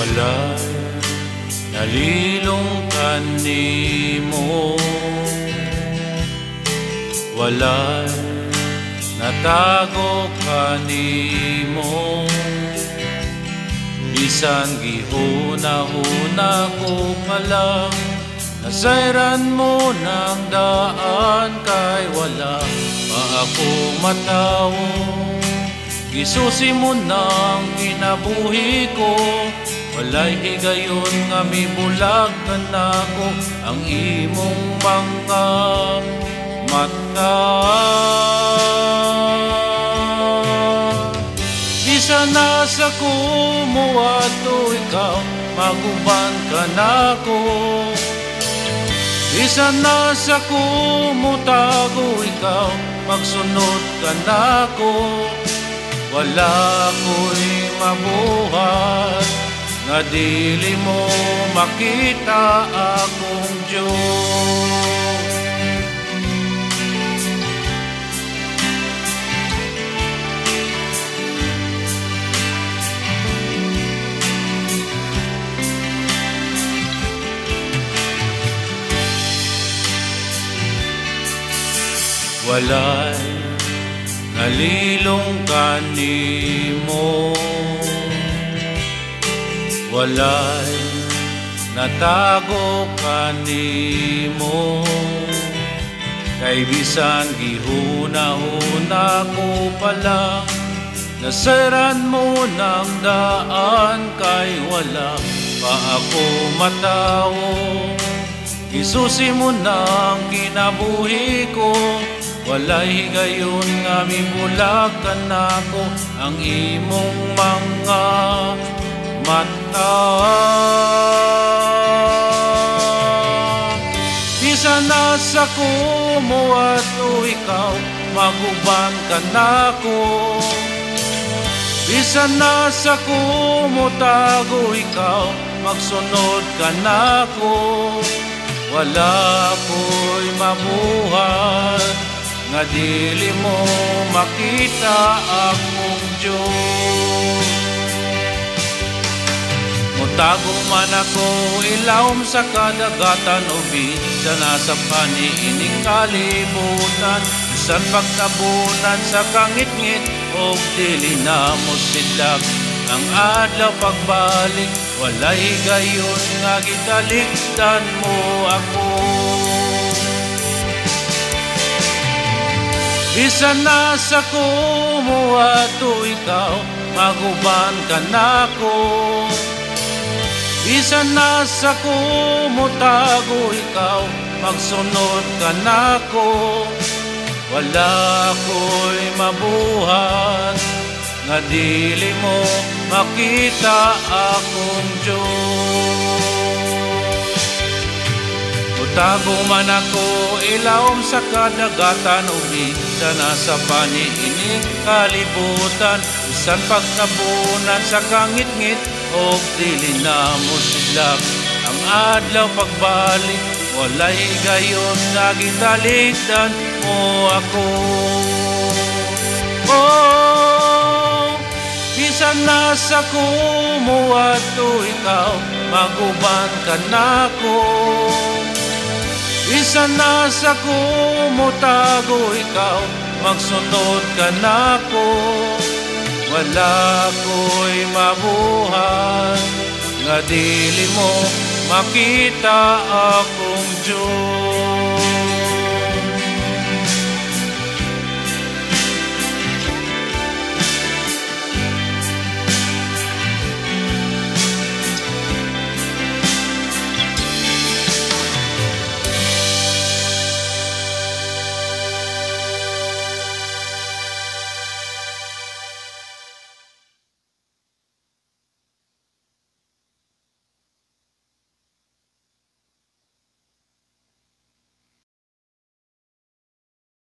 Walay nalilong kanimo, walay natago kanimo. Bisan gihuna-huna ko pa lang, nasayran mo ng daan, kay wala pa ako matawo. Gisusi mo ng kinabuhi ko, walay higayon nga mibulag na nako ang imong mga mata. Bisa nasa kumuwato ikaw, maguban ka nako. Bisa nasa kumutago ikaw, magsunod ka nako. Wala ko'y mabuhat nga dili mo makita akong Diyos. Walay nalilong kanimo, walay natago kanimo. Kay bisan gihuna-huna ko pa lang, nasayran mo ng daan, kay wala pa ako matawo. Gisusi mo ng kinabuhi ko, walay higayon nga mibulag ka nako ang imong mga mata. Bisan nasa kumuwato ikaw, maguban ka nako. Bisan nasa kumutago ikaw, magsunod ka nako. Wala ko'y mabuhat nga dili mo makita akong Diyos. Mutago man ako ilawom sa kadagatan, o bisan nasa paniining kalibutan. Bisan pagtabunan sa kangit-ngit, o dili na mo sidlak ang adlaw pagbalik. Walay gayon nga gitalikdan mo ako. Bisan nasa kumuwato ikaw, maguban ka nako. Bisan nasa kumutago ikaw, magsunod ka nako. Wala ko'y mabuhat nga dili mo makita akong Diyos. Mutago man ako ilawom sa kadagatan, o bisan nasa paniining kalibutan. Bisan pagtabunan sa kangit-ngit, o dili na mo sidlak ang adlaw pagbalik. Walay gayon nga gitalikdan mo ako. Bisan nasa kumuwato ikaw, maguban ka nako. Bisan nasa kumutago ikaw, magsunod ka nako. Wala ko'y mabuhat nga dili mo makita akong Diyos.